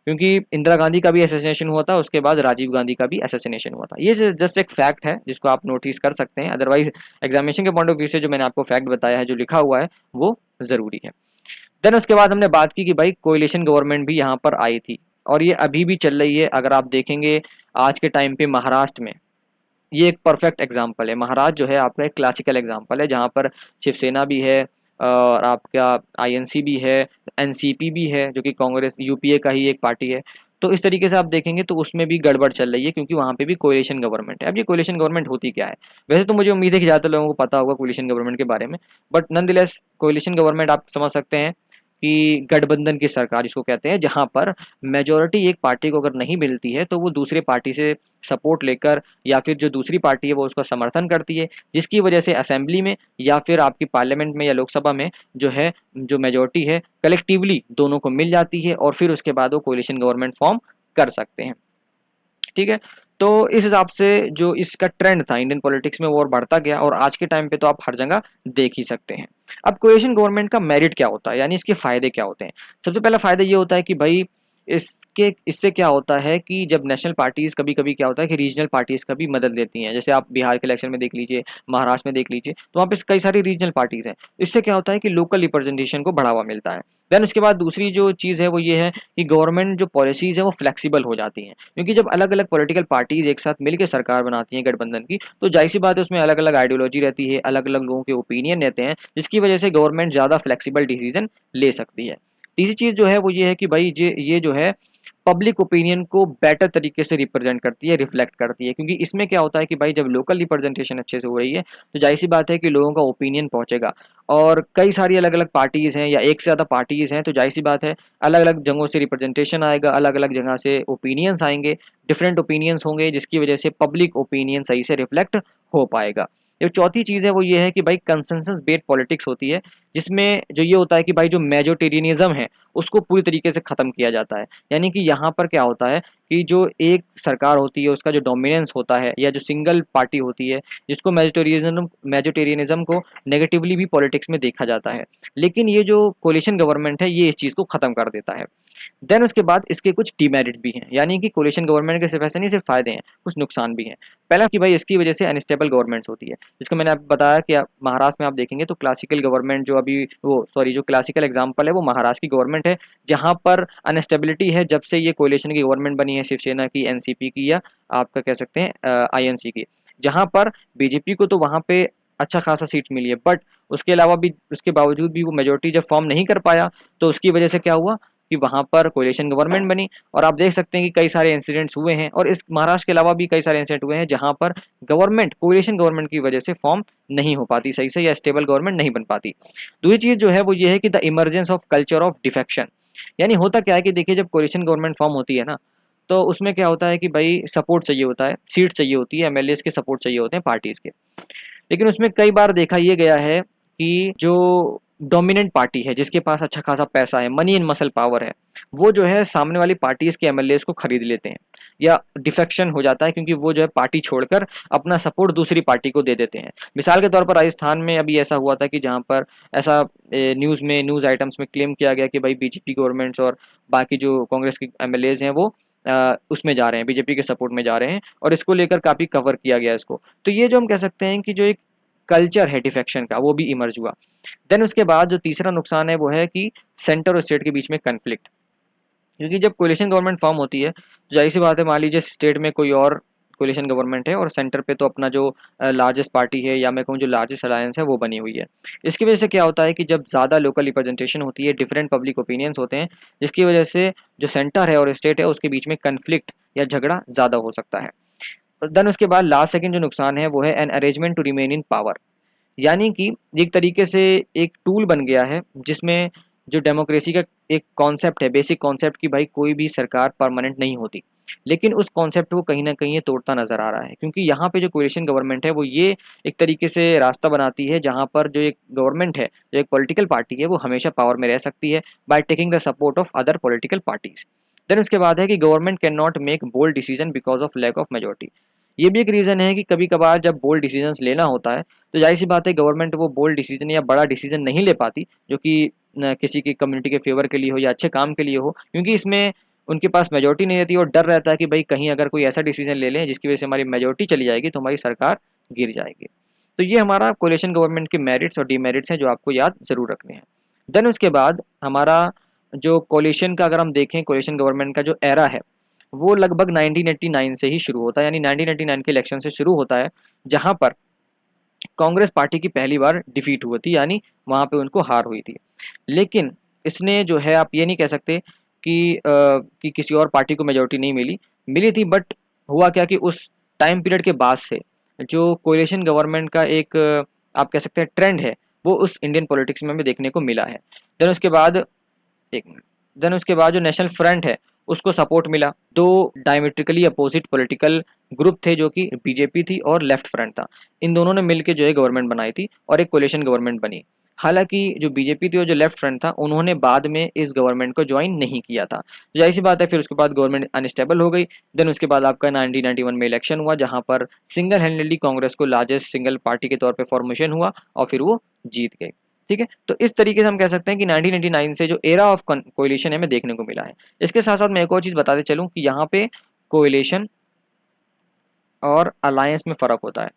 क्योंकि इंदिरा गांधी का भी असैसिनेशन हुआ था, उसके बाद राजीव गांधी का भी असैसिनेशन हुआ था। ये जस्ट एक फैक्ट है जिसको आप नोटिस कर सकते हैं, अदरवाइज एग्जामिनेशन के पॉइंट ऑफ व्यू से जो मैंने आपको फैक्ट बताया है, जो लिखा हुआ है, वो ज़रूरी है। देन उसके बाद हमने बात की कि भाई कोalition गवर्नमेंट भी यहाँ पर आई थी और ये अभी भी चल रही है। अगर आप देखेंगे आज के टाइम पे महाराष्ट्र में ये एक परफेक्ट एग्जाम्पल है। महाराष्ट्र जो है आपका एक क्लासिकल एग्जाम्पल है, जहाँ पर शिवसेना भी है और आपका आईएनसी भी है, एनसीपी भी है जो कि कांग्रेस यूपीए का ही एक पार्टी है। तो इस तरीके से आप देखेंगे तो उसमें भी गड़बड़ चल रही है, क्योंकि वहाँ पे भी कोएलिशन गवर्नमेंट है। अब ये कोएलिशन गवर्नमेंट होती क्या है? वैसे तो मुझे उम्मीद है कि ज़्यादातर लोगों को पता होगा कोएलिशन गवर्नमेंट के बारे में, बट नॉनदलेस कोएलिशन गवर्नमेंट आप समझ सकते हैं कि गठबंधन की सरकार जिसको कहते हैं, जहाँ पर मेजोरिटी एक पार्टी को अगर नहीं मिलती है तो वो दूसरे पार्टी से सपोर्ट लेकर या फिर जो दूसरी पार्टी है वो उसका समर्थन करती है, जिसकी वजह से असेंबली में या फिर आपकी पार्लियामेंट में या लोकसभा में जो है जो मेजोरिटी है कलेक्टिवली दोनों को मिल जाती है और फिर उसके बाद वो कोलिशन गवर्नमेंट फॉर्म कर सकते हैं। ठीक है, तो इस हिसाब से जो इसका ट्रेंड था इंडियन पॉलिटिक्स में वो और बढ़ता गया, और आज के टाइम पे तो आप हर जगह देख ही सकते हैं। अब कोएलिशन गवर्नमेंट का मेरिट क्या होता है, यानी इसके फायदे क्या होते हैं? सबसे पहला फायदा ये होता है कि भाई इससे क्या होता है कि जब नेशनल पार्टीज कभी कभी क्या होता है कि रीजनल पार्टीज का भी मदद लेती हैं। जैसे आप बिहार के इलेक्शन में देख लीजिए, महाराष्ट्र में देख लीजिए, तो वहाँ पे कई सारी रीजनल पार्टीज हैं। इससे क्या होता है कि लोकल रिप्रेजेंटेशन को बढ़ावा मिलता है। देन उसके बाद दूसरी जो चीज़ है वो ये है कि गवर्नमेंट जो पॉलिसीज है वो फ्लेक्सिबल हो जाती हैं, क्योंकि जब अलग अलग पॉलिटिकल पार्टीज एक साथ मिलकर सरकार बनाती हैं गठबंधन की, तो जाहिर सी बात है उसमें अलग अलग आइडियोलॉजी रहती है, अलग अलग लोगों के ओपिनियन रहते हैं, जिसकी वजह से गवर्नमेंट ज़्यादा फ्लेक्सिबल डिसीजन ले सकती है। तीसरी चीज़ जो है वो ये है कि भाई ये जो है पब्लिक ओपिनियन को बेटर तरीके से रिप्रेजेंट करती है, रिफ्लेक्ट करती है। क्योंकि इसमें क्या होता है कि भाई जब लोकल रिप्रेजेंटेशन अच्छे से हो रही है तो जाहिर सी बात है कि लोगों का ओपिनियन पहुंचेगा, और कई सारी अलग अलग पार्टीज हैं या एक से ज़्यादा पार्टीज हैं तो जाहिर सी बात है अलग अलग जगहों से रिप्रेजेंटेशन आएगा, अलग अलग जगह से ओपिनियंस आएंगे, डिफरेंट ओपिनियंस होंगे, जिसकी वजह से पब्लिक ओपिनियन सही से रिफ्लेक्ट हो पाएगा। जो चौथी चीज़ है वो ये है कि भाई कंसेंसस बेस्ड पॉलिटिक्स होती है, जिसमें जो ये होता है कि भाई जो मेजोरिटेरियनिज्म है उसको पूरी तरीके से ख़त्म किया जाता है। यानी कि यहाँ पर क्या होता है कि जो एक सरकार होती है उसका जो डोमिनेंस होता है या जो सिंगल पार्टी होती है, जिसको मेजोरिटेरियनिज्म को नेगेटिवली भी पॉलिटिक्स में देखा जाता है, लेकिन ये जो कोलिशन गवर्नमेंट है ये इस चीज़ को ख़त्म कर देता है। देन उसके बाद इसके कुछ डीमेरिट्स भी हैं, यानी कि कोलिशन गवर्नमेंट के सिर्फ ऐसे नहीं, सिर्फ फायदे हैं, कुछ नुकसान भी हैं। पहला कि भाई इसकी वजह से अनस्टेबल गवर्नमेंट्स होती है, जिसको मैंने आपको बताया कि महाराष्ट्र में आप देखेंगे तो क्लासिकल गवर्नमेंट जो अभी वो सॉरी जो क्लासिकल एग्जाम्पल है वो महाराष्ट्र की गवर्नमेंट है, जहाँ पर अनस्टेबिलिटी है जब से ये कोलिशन की गवर्नमेंट बनी है, शिवसेना की, एनसीपी की, या आपका कह सकते हैं आईएनसी की, जहाँ पर बीजेपी को तो वहाँ पे अच्छा खासा सीट्स मिली है, बट उसके अलावा भी उसके बावजूद भी वो मेजोरिटी जब फॉर्म नहीं कर पाया तो उसकी वजह से क्या हुआ कि वहाँ पर कोलिशन गवर्नमेंट बनी। और आप देख सकते हैं कि कई सारे इंसिडेंट्स हुए हैं, और इस महाराष्ट्र के अलावा भी कई सारे इंसिडेंट हुए हैं जहाँ पर गवर्नमेंट कोलिशन गवर्नमेंट की वजह से फॉर्म नहीं हो पाती सही से, या स्टेबल गवर्नमेंट नहीं बन पाती। दूसरी चीज़ जो है वो ये है कि the emergence of culture of defection. यानी होता क्या है कि देखिए जब कोलिशन गवर्नमेंट फॉर्म होती है ना, तो उसमें क्या होता है कि भाई सपोर्ट चाहिए होता है, सीट चाहिए होती है, एमएलएस के सपोर्ट चाहिए होते हैं पार्टीज़ के। लेकिन उसमें कई बार देखा ये गया है कि जो डोमिनेंट पार्टी है, जिसके पास अच्छा खासा पैसा है, मनी इन मसल पावर है, वो जो है सामने वाली पार्टीज के एमएलएस को खरीद लेते हैं या डिफेक्शन हो जाता है, क्योंकि वो जो है पार्टी छोड़कर अपना सपोर्ट दूसरी पार्टी को दे देते हैं। मिसाल के तौर पर राजस्थान में अभी ऐसा हुआ था कि जहाँ पर ऐसा न्यूज़ आइटम्स में क्लेम किया गया कि भाई बीजेपी गवर्नमेंट्स और बाकी जो कांग्रेस के एमएलएज हैं वो उसमें जा रहे हैं, बीजेपी के सपोर्ट में जा रहे हैं, और इसको लेकर काफ़ी कवर किया गया इसको। तो ये जो हम कह सकते हैं कि जो एक कल्चर है डिफेक्शन का, वो भी इमर्ज हुआ। देन उसके बाद जो तीसरा नुकसान है वो है कि सेंटर और स्टेट के बीच में कन्फ्लिक्ट, क्योंकि जब कोलिशन गवर्नमेंट फॉर्म होती है तो जाहिर सी बात है, मान लीजिए स्टेट में कोई और कोलिशन गवर्नमेंट है और सेंटर पे तो अपना जो लार्जेस्ट पार्टी है या मैं कहूँ जो लार्जेस्ट अलायंस है वो बनी हुई है। इसकी वजह से क्या होता है कि जब ज़्यादा लोकल रिप्रेजेंटेशन होती है, डिफरेंट पब्लिक ओपिनियंस होते हैं, जिसकी वजह से जो सेंटर है और स्टेट है उसके बीच में कन्फ्लिक्ट या झगड़ा ज़्यादा हो सकता है। देन उसके बाद लास्ट सेकंड जो नुकसान है वो है an arrangement to remain in power, यानी कि एक तरीके से एक टूल बन गया है जिसमें जो डेमोक्रेसी का एक कॉन्सेप्ट है, बेसिक कॉन्सेप्ट कि भाई कोई भी सरकार परमानेंट नहीं होती, लेकिन उस कॉन्सेप्ट को कहीं ना कहीं ये तोड़ता नजर आ रहा है, क्योंकि यहाँ पे जो कोलिशन गवर्नमेंट है वो ये एक तरीके से रास्ता बनाती है जहाँ पर जो एक गवर्नमेंट है, जो एक पॉलिटिकल पार्टी है, वो हमेशा पावर में रह सकती है by taking the support of other political parties. Then उसके बाद है कि government can not make bold decision because of lack of majority. ये भी एक रीज़न है कि कभी कभार जब बोल्ड डिसीजंस लेना होता है तो जाहिर सी बात है गवर्नमेंट वो बोल्ड डिसीजन या बड़ा डिसीजन नहीं ले पाती जो कि किसी की कम्युनिटी के फेवर के लिए हो या अच्छे काम के लिए हो, क्योंकि इसमें उनके पास मेजोरिटी नहीं रहती और डर रहता है कि भाई कहीं अगर कोई ऐसा डिसीजन ले लें जिसकी वजह से हमारी मेजोरिटी चली जाएगी तो हमारी सरकार गिर जाएगी। तो ये हमारा कोलिशन गवर्नमेंट के मेरिट्स और डीमेरिट्स हैं जो आपको याद ज़रूर रखने हैं। देन उसके बाद हमारा जो कोलिशन का अगर हम देखें, कोलिशन गवर्नमेंट का जो एरा है वो लगभग 1989 से ही शुरू होता है, यानी 1989 के इलेक्शन से शुरू होता है, जहां पर कांग्रेस पार्टी की पहली बार डिफीट हुई थी, यानी वहां पे उनको हार हुई थी। लेकिन इसने जो है, आप ये नहीं कह सकते कि किसी और पार्टी को मेजोरिटी नहीं मिली, मिली थी, बट हुआ क्या कि उस टाइम पीरियड के बाद से जो कोलिशन गवर्नमेंट का एक आप कह सकते हैं ट्रेंड है, वो उस इंडियन पॉलिटिक्स में हमें देखने को मिला है। देन उसके बाद एक मिनट देन उसके बाद जो नेशनल फ्रंट है उसको सपोर्ट मिला। दो डायमेट्रिकली अपोजिट पॉलिटिकल ग्रुप थे जो कि बीजेपी थी और लेफ्ट फ्रंट था, इन दोनों ने मिलकर जो है गवर्नमेंट बनाई थी और एक कोलिशन गवर्नमेंट बनी। हालांकि जो बीजेपी थी और जो लेफ्ट फ्रंट था उन्होंने बाद में इस गवर्नमेंट को ज्वाइन नहीं किया था, तो जाहिर सी बात है फिर उसके बाद गवर्नमेंट अनस्टेबल हो गई। देन उसके बाद आपका 1991 में इलेक्शन हुआ जहां पर सिंगल हैंडेडली कांग्रेस को लार्जेस्ट सिंगल पार्टी के तौर पर फॉर्मेशन हुआ और फिर वो जीत गए। ठीक है, तो इस तरीके से हम कह सकते हैं कि 1989 से जो एरा ऑफ कोएलिशन हमें देखने को मिला है। इसके साथ साथ मैं एक और चीज़ बताते चलूँ कि यहाँ पे कोएलिशन और अलायंस में फ़र्क होता है।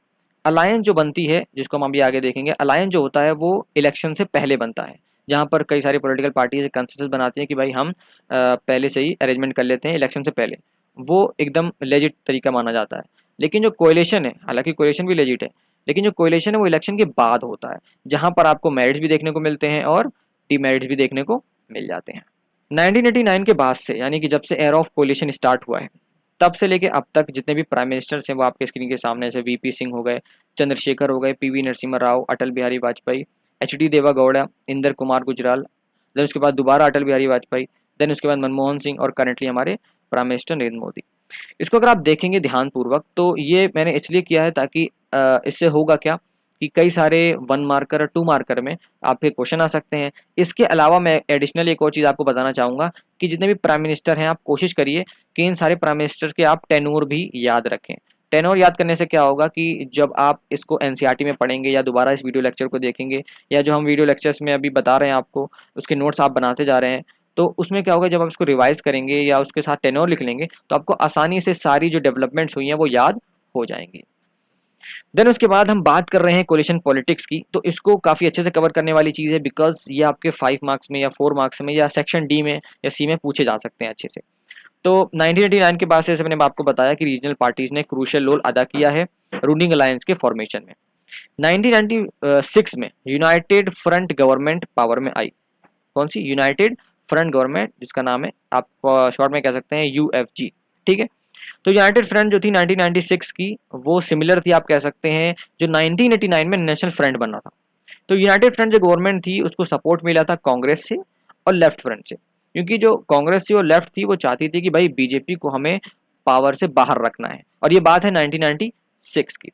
अलायंस जो बनती है, जिसको हम अभी आगे देखेंगे, अलायंस जो होता है वो इलेक्शन से पहले बनता है, जहाँ पर कई सारी पॉलिटिकल पार्टीज कंसेंसस बनाती हैं कि भाई हम पहले से ही अरेंजमेंट कर लेते हैं इलेक्शन से पहले, वो एकदम लेजिट तरीका माना जाता है। लेकिन जो कोएलिशन है, हालांकि कोएलिशन भी लेजिट है, लेकिन जो कोएलिशन है वो इलेक्शन के बाद होता है, जहाँ पर आपको मेरिट्स भी देखने को मिलते हैं और डीमेरिट्स भी देखने को मिल जाते हैं। 1989 के बाद से, यानी कि जब से एयर ऑफ कोलिशन स्टार्ट हुआ है, तब से लेके अब तक जितने भी प्राइम मिनिस्टर्स हैं वो आपके स्क्रीन के सामने, जैसे वीपी सिंह हो गए, चंद्रशेखर हो गए, पीवी नरसिम्हा राव, अटल बिहारी वाजपेयी, एचडी देवा गौड़ा, इंदर कुमार गुजराल, देन उसके बाद दोबारा अटल बिहारी वाजपेयी, देन उसके बाद मनमोहन सिंह और करंटली हमारे प्राइम मिनिस्टर नरेंद्र मोदी। इसको अगर आप देखेंगे ध्यानपूर्वक तो ये मैंने इसलिए किया है ताकि इससे होगा क्या कि कई सारे 1 मार्कर और 2 मार्कर में आपके क्वेश्चन आ सकते हैं। इसके अलावा मैं एडिशनल एक और चीज़ आपको बताना चाहूँगा कि जितने भी प्राइम मिनिस्टर हैं आप कोशिश करिए कि इन सारे प्राइम मिनिस्टर के आप टेन्योर भी याद रखें। टेन्योर याद करने से क्या होगा कि जब आप इसको एनसीईआरटी में पढ़ेंगे या दोबारा इस वीडियो लेक्चर को देखेंगे या जो हम वीडियो लेक्चर्स में अभी बता रहे हैं आपको, उसके नोट्स आप बनाते जा रहे हैं, तो उसमें क्या होगा, जब आप इसको रिवाइज करेंगे या उसके साथ टेन्योर लिख लेंगे तो आपको आसानी से सारी जो डेवलपमेंट्स हुई हैं वो याद हो जाएंगी। देन उसके बाद हम बात कर रहे हैं कोलिशन पॉलिटिक्स की, तो इसको काफ़ी अच्छे से कवर करने वाली चीज़ है, बिकॉज ये आपके 5 मार्क्स में या 4 मार्क्स में या सेक्शन डी में या सी में पूछे जा सकते हैं अच्छे से। तो 1989 के बाद से जैसे मैंने आपको बताया कि रीजनल पार्टीज ने क्रूशियल रोल अदा किया है रूलिंग अलायंस के फॉर्मेशन में। 1996 में यूनाइटेड फ्रंट गवर्नमेंट पावर में आई। कौन सी? यूनाइटेड फ्रंट गवर्नमेंट, जिसका नाम है आप शॉर्ट में कह सकते हैं यूएफजी। ठीक है, तो यूनाइटेड फ्रंट जो थी 1996 की वो सिमिलर थी, आप कह सकते हैं जो 1989 में नेशनल फ्रंट बना था। तो यूनाइटेड फ्रंट जो गवर्नमेंट थी उसको सपोर्ट मिला था कांग्रेस से और लेफ्ट फ्रंट से, क्योंकि जो कांग्रेस थी और लेफ्ट थी वो चाहती थी कि भाई बीजेपी को हमें पावर से बाहर रखना है, और ये बात है 1996 की।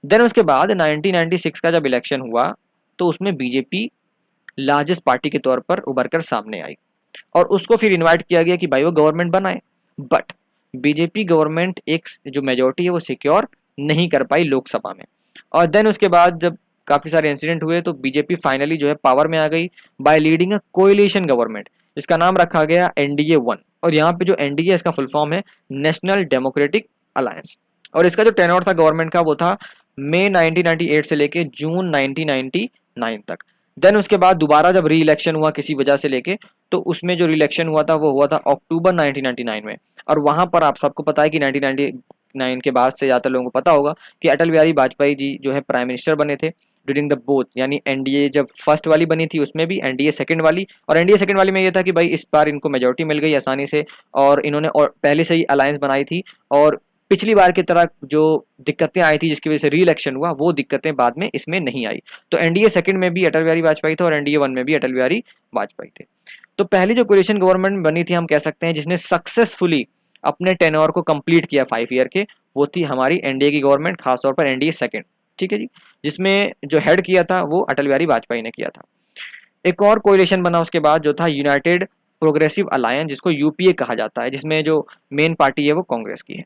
देन उसके बाद 1996 का जब इलेक्शन हुआ तो उसमें बीजेपी लार्जेस्ट पार्टी के तौर पर उभर कर सामने आई, और उसको फिर इनवाइट किया गया कि भाई वो गवर्नमेंट बनाए। बट बीजेपी गवर्नमेंट एक जो मेजोरिटी है वो सिक्योर नहीं कर पाई लोकसभा में। और देन उसके बाद जब काफी सारे इंसिडेंट हुए तो बीजेपी फाइनली जो है पावर में आ गई bye leading a coalition government, जिसका नाम रखा गया एनडीए 1। और यहाँ पे जो एनडीए इसका फुल फॉर्म है नेशनल डेमोक्रेटिक अलायंस। और इसका जो टेन्योर था गवर्नमेंट का वो था मई 1998 से लेके जून 1999 तक। देन उसके बाद दोबारा जब री इलेक्शन हुआ किसी वजह से लेके, तो उसमें जो री इलेक्शन हुआ था वो हुआ था अक्टूबर 1999 में। और वहां पर आप सबको पता है कि 1999 के बाद से ज़्यादातर लोगों को पता होगा कि अटल बिहारी वाजपेयी जी जो है प्राइम मिनिस्टर बने थे ड्यूरिंग द बोथ, यानी एनडीए जब फर्स्ट वाली बनी थी उसमें भी, एनडीए सेकंड वाली। और एनडीए सेकंड वाली में ये था कि भाई इस बार इनको मेजोरिटी मिल गई आसानी से, और इन्होंने और पहले से ही अलायंस बनाई थी, और पिछली बार की तरह जो दिक्कतें आई थी जिसकी वजह से री इलेक्शन हुआ वो दिक्कतें बाद में इसमें नहीं आई। तो एनडीए सेकंड में भी अटल बिहारी वाजपेयी थे और एनडीए 1 में भी अटल बिहारी वाजपेयी थे। तो पहली जो कोलिशन गवर्नमेंट बनी थी हम कह सकते हैं जिसने सक्सेसफुली अपने टेन्योर को कंप्लीट किया 5 ईयर के, वो थी हमारी एनडीए की गवर्नमेंट, खासतौर पर एनडीए सेकंड। ठीक है जी, जिसमें जो हेड किया था वो अटल बिहारी वाजपेयी ने किया था। एक और कोलिशन बना उसके बाद जो था यूनाइटेड प्रोग्रेसिव अलायंस, जिसको यूपीए कहा जाता है, जिसमें जो मेन पार्टी है वो कांग्रेस की है,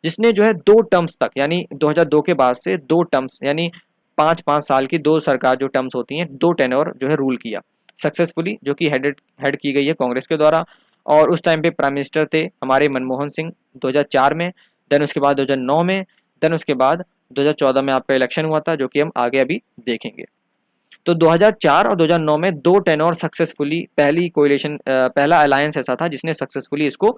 जिसने जो है 2 टर्म्स तक, यानी 2002 के बाद से 2 टर्म्स यानी 5-5 साल की 2 सरकार जो टर्म्स होती हैं, 2 टेन्योर जो है रूल किया सक्सेसफुली, जो कि हेड की गई है कांग्रेस के द्वारा। और उस टाइम पे प्राइम मिनिस्टर थे हमारे मनमोहन सिंह 2004 में, देन उसके बाद 2009 में, देन उसके बाद 2014 में आपका इलेक्शन हुआ था जो कि हम आगे अभी देखेंगे। तो 2004 और 2009 में 2 टेन्योर सक्सेसफुली पहली कोलिशन पहला अलायंस ऐसा था जिसने सक्सेसफुली इसको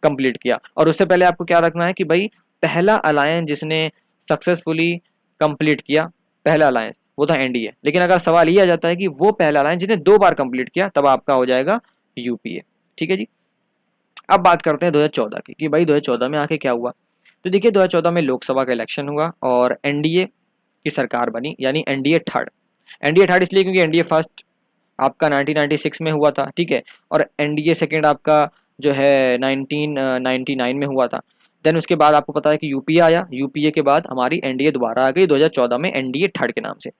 कंप्लीट किया। और उससे पहले आपको क्या रखना है कि भाई पहला अलायंस जिसने सक्सेसफुली कंप्लीट किया, पहला अलायंस वो था एनडीए। लेकिन अगर सवाल ये आ जाता है कि वो पहला अलायंस जिसने 2 बार कंप्लीट किया, तब आपका हो जाएगा यूपीए। ठीक है जी। अब बात करते हैं 2014 की कि भाई 2014 में आके क्या हुआ। तो देखिए 2014 में लोकसभा का इलेक्शन हुआ और एनडीए की सरकार बनी, यानी एनडीए थर्ड। एनडीए थर्ड इसलिए क्योंकि एनडीए फर्स्ट आपका 1996 में हुआ था, ठीक है, और एनडीए सेकेंड आपका जो है 1999 में हुआ था। देन उसके बाद आपको पता है कि यूपीए आया, यूपीए के बाद हमारी एनडीए दोबारा आ गई 2014 में एनडीए थर्ड के नाम से,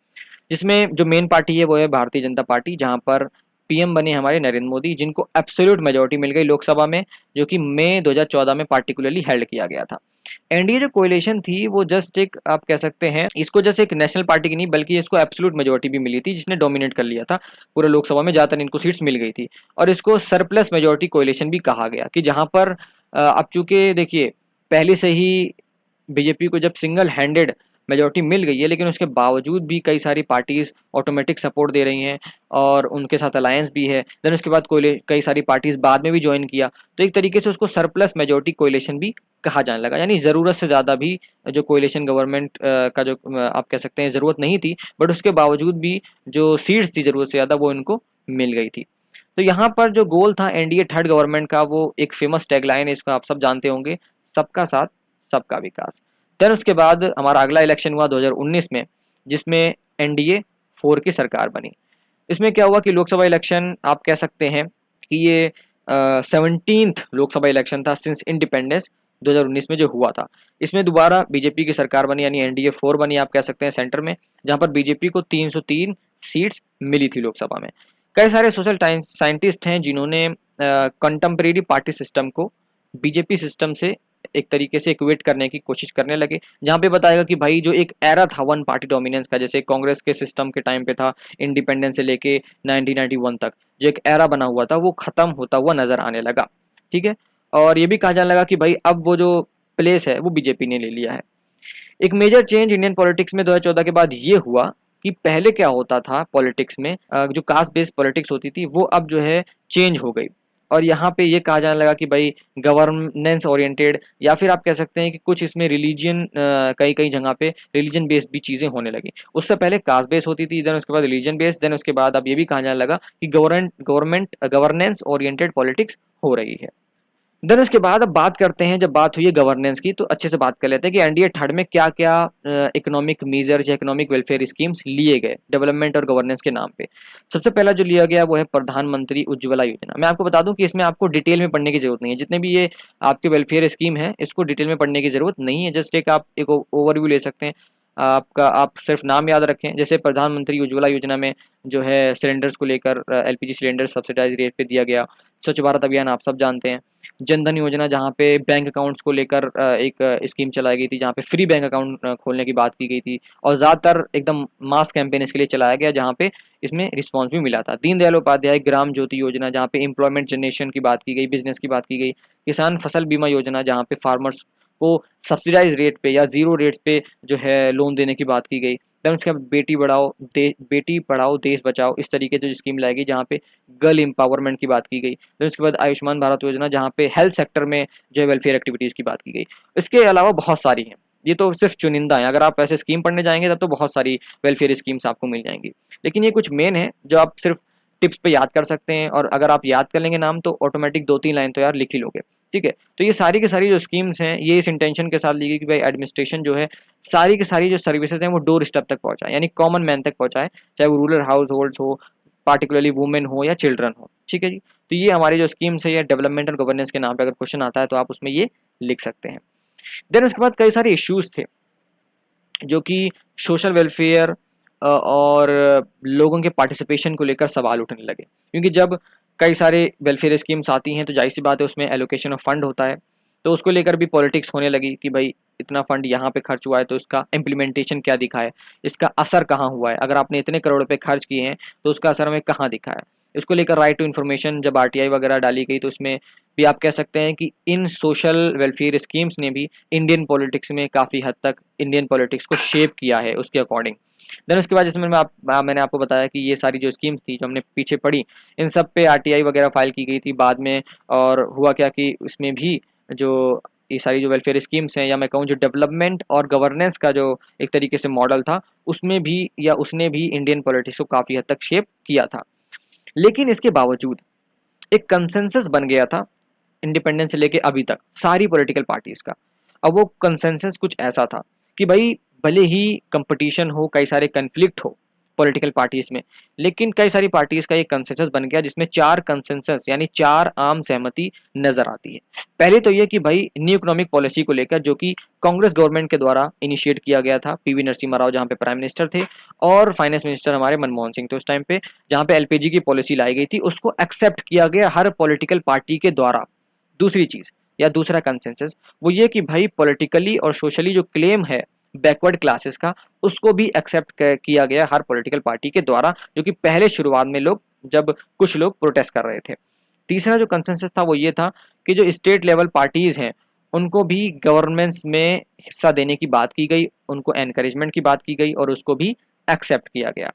जिसमें जो मेन पार्टी है वो है भारतीय जनता पार्टी, जहां पर पीएम बने हमारे नरेंद्र मोदी, जिनको एब्सोल्यूट मेजोरिटी मिल गई लोकसभा में, जो कि मई 2014 में पार्टिकुलरली हेल्ड किया गया था। एनडीए जो कोalition थी वो जस्ट एक आप कह सकते हैं इसको जस्ट एक नेशनल पार्टी की नहीं बल्कि इसको एब्सोल्यूट मेजोरिटी भी मिली थी, जिसने डोमिनेट कर लिया था पूरे लोकसभा में, ज़्यादातर इनको सीट्स मिल गई थी। और इसको सरप्लस मेजोरिटी कोalition भी कहा गया कि जहां पर अब चूंकि देखिए पहले से ही बीजेपी को जब सिंगल हैंडेड मेजोरिटी मिल गई है, लेकिन उसके बावजूद भी कई सारी पार्टीज ऑटोमेटिक सपोर्ट दे रही हैं और उनके साथ अलायंस भी है। देन उसके बाद कई सारी पार्टीज बाद में भी ज्वाइन किया, तो एक तरीके से उसको सरप्लस मेजोरिटी कोalition भी कहा जाने लगा, यानी ज़रूरत से ज़्यादा भी जो कोalition गवर्नमेंट का जो आप कह सकते हैं ज़रूरत नहीं थी, बट उसके बावजूद भी जो सीट्स थी ज़रूरत से ज़्यादा वो इनको मिल गई थी। तो यहाँ पर जो गोल था एनडीए थर्ड गवर्नमेंट का, वो एक फेमस टैगलाइन है, इसको आप सब जानते होंगे, सबका साथ सबका विकास। देन उसके बाद हमारा अगला इलेक्शन हुआ 2019 में, जिसमें एनडीए 4 की सरकार बनी। इसमें क्या हुआ कि लोकसभा इलेक्शन आप कह सकते हैं कि ये 17th लोकसभा इलेक्शन था सिंस इंडिपेंडेंस 2019 में जो हुआ था। इसमें दोबारा बीजेपी की सरकार बनी, यानी एनडीए 4 बनी आप कह सकते हैं सेंटर में, जहां पर बीजेपी को 303 सीट्स मिली थी लोकसभा में। कई सारे सोशल साइंटिस्ट हैं जिन्होंने कंटेम्प्रेरी पार्टी सिस्टम को बीजेपी सिस्टम से एक तरीके से इक्वेट करने की कोशिश करने लगे, जहाँ पे बताएगा कि भाई जो एक एरा था वन पार्टी डोमिनेंस का, जैसे कांग्रेस के सिस्टम के टाइम पे था इंडिपेंडेंस से लेके 1991 तक, जो एक एरा बना हुआ था वो खत्म होता हुआ नजर आने लगा। ठीक है, और ये भी कहा जाने लगा कि भाई अब वो जो प्लेस है वो बीजेपी ने ले लिया है। एक मेजर चेंज इंडियन पॉलिटिक्स में 2014 के बाद ये हुआ कि पहले क्या होता था पॉलिटिक्स में, जो कास्ट बेस्ड पॉलिटिक्स होती थी वो अब जो है चेंज हो गई, और यहाँ पे ये कहा जाने लगा कि भाई गवर्नेंस ओरिएंटेड, या फिर आप कह सकते हैं कि कुछ इसमें रिलीजन, कई कई जगह पे रिलीजन बेस्ड भी चीज़ें होने लगी। उससे पहले कास्ट बेस्ड होती थी, देन उसके बाद रिलीजन बेस्ड, देन उसके बाद अब ये भी कहा जाने लगा कि गवर्नेंस ओरिएंटेड पॉलिटिक्स हो रही है। देन उसके बाद अब बात करते हैं, जब बात हुई है गवर्नेंस की तो अच्छे से बात कर लेते हैं कि एनडीए थर्ड में क्या क्या इकोनॉमिक मेजर्स या इकोनॉमिक वेलफेयर स्कीम्स लिए गए डेवलपमेंट और गवर्नेंस के नाम पे। सबसे पहला जो लिया गया वो है प्रधानमंत्री उज्ज्वला योजना। मैं आपको बता दूं कि इसमें आपको डिटेल में पढ़ने की जरूरत नहीं है, जितने भी ये आपके वेलफेयर स्कीम है इसको डिटेल में पढ़ने की जरूरत नहीं है, जस्ट एक आप एक ओवरव्यू ले सकते हैं। आपका आप सिर्फ नाम याद रखें, जैसे प्रधानमंत्री उज्ज्वला योजना में जो है सिलेंडर्स को लेकर एलपीजी सिलेंडर सब्सिडाइज रेट पे दिया गया। स्वच्छ भारत अभियान आप सब जानते हैं। जनधन योजना जहाँ पे बैंक अकाउंट्स को लेकर एक स्कीम चलाई गई थी, जहाँ पे फ्री बैंक अकाउंट खोलने की बात की गई थी, और ज़्यादातर एकदम मास कैंपेन इसके लिए चलाया गया, जहाँ पे इसमें रिस्पॉन्स भी मिला था। दीनदयाल उपाध्याय ग्राम ज्योति योजना, जहाँ पे एम्प्लॉयमेंट जनरेशन की बात की गई, बिजनेस की बात की गई। किसान फसल बीमा योजना, जहाँ पे फार्मर्स को सब्सिडाइज रेट पे या जीरो रेट्स पे जो है लोन देने की बात की गई। देन उसके बाद बेटी पढ़ाओ देश बचाओ, इस तरीके से जो स्कीम लाई गई, जहाँ पे गर्ल एम्पावरमेंट की बात की गई। देन उसके बाद आयुष्मान भारत योजना, जहाँ पे हेल्थ सेक्टर में जो है वेलफेयर एक्टिविटीज़ की बात की गई। इसके अलावा बहुत सारी हैं, ये तो सिर्फ चुनिंदा है। अगर आप ऐसे स्कीम पढ़ने जाएंगे तब तो बहुत सारी वेलफेयर स्कीम्स आपको मिल जाएंगी, लेकिन ये कुछ मेन है जो आप सिर्फ टिप्स पे याद कर सकते हैं, और अगर आप याद कर लेंगे नाम तो ऑटोमेटिक 2-3 लाइन तो यार लिख ही लोगे। ठीक है, तो ये सारी की सारी जो स्कीम्स हैं ये इस इंटेंशन के साथ ली गई कि भाई एडमिनिस्ट्रेशन जो है सारी की सारी जो सर्विसेज हैं वो डोर स्टेप तक पहुंचाए, यानी कॉमन मैन तक पहुंचाए, चाहे वो रूरल हाउस होल्ड हो, पार्टिकुलरली वुमेन हो या चिल्ड्रन हो। ठीक है जी, तो ये हमारी जो स्कीम्स है, ये डेवलपमेंट और गवर्नेंस के नाम पे अगर क्वेश्चन आता है तो आप उसमें ये लिख सकते हैं। देन उसके बाद कई सारे इश्यूज थे जो कि सोशल वेलफेयर और लोगों के पार्टिसिपेशन को लेकर सवाल उठने लगे, क्योंकि जब कई सारे वेलफेयर स्कीम्स आती हैं तो जाहिर सी बात है उसमें एलोकेशन ऑफ फंड होता है, तो उसको लेकर भी पॉलिटिक्स होने लगी कि भाई इतना फंड यहाँ पे खर्च हुआ है तो इसका इम्प्लीमेंटेशन क्या दिखा है, इसका असर कहाँ हुआ है, अगर आपने इतने करोड़ रुपए खर्च किए हैं तो उसका असर हमें कहाँ दिखा है। इसको लेकर राइट टू इन्फॉर्मेशन जब आरटीआई वगैरह डाली गई तो उसमें भी आप कह सकते हैं कि इन सोशल वेलफेयर स्कीम्स ने भी इंडियन पॉलिटिक्स में काफ़ी हद तक इंडियन पॉलिटिक्स को शेप किया है उसके अकॉर्डिंग। देन उसके बाद जिसमें मैंने आपको बताया कि ये सारी जो स्कीम्स थी जो हमने पीछे पढ़ी, इन सब पे आरटीआई वगैरह फाइल की गई थी बाद में, और हुआ क्या कि उसमें भी जो ये सारी जो वेलफेयर स्कीम्स हैं, या मैं कहूँ जो डेवलपमेंट और गवर्नेंस का जो एक तरीके से मॉडल था, उसमें भी या उसने भी इंडियन पॉलिटिक्स को काफ़ी हद तक शेप किया था। लेकिन इसके बावजूद एक कंसेंसस बन गया था इंडिपेंडेंस से लेके अभी तक सारी पॉलिटिकल पार्टीज का। अब वो कंसेंसस कुछ ऐसा था कि भाई भले ही कंपटीशन हो, कई सारे कन्फ्लिक्ट हो पॉलिटिकल पार्टीज में, लेकिन कई सारी पार्टीज का एक कंसेंसस बन गया जिसमें 4 कंसेंसस यानी 4 आम सहमति नजर आती है। पहले तो ये कि भाई न्यू इकोनॉमिक पॉलिसी को लेकर, जो कि कांग्रेस गवर्नमेंट के द्वारा इनिशिएट किया गया था, पीवी नरसिम्हा राव जहाँ पे प्राइम मिनिस्टर थे और फाइनेंस मिनिस्टर हमारे मनमोहन सिंह थे उस टाइम पे, जहाँ पे एलपीजी की पॉलिसी लाई गई थी, उसको एक्सेप्ट किया गया हर पॉलिटिकल पार्टी के द्वारा। दूसरी चीज या दूसरा कंसेंसस वो ये कि भाई पॉलिटिकली और सोशली जो क्लेम है बैकवर्ड क्लासेस का, उसको भी एक्सेप्ट किया गया हर पॉलिटिकल पार्टी के द्वारा, जो कि पहले शुरुआत में जब कुछ लोग प्रोटेस्ट कर रहे थे। तीसरा जो कंसेंसस था वो ये था कि जो स्टेट लेवल पार्टीज हैं उनको भी गवर्नेंस में हिस्सा देने की बात की गई, उनको एनकरेजमेंट की बात की गई और उसको भी एक्सेप्ट किया गया।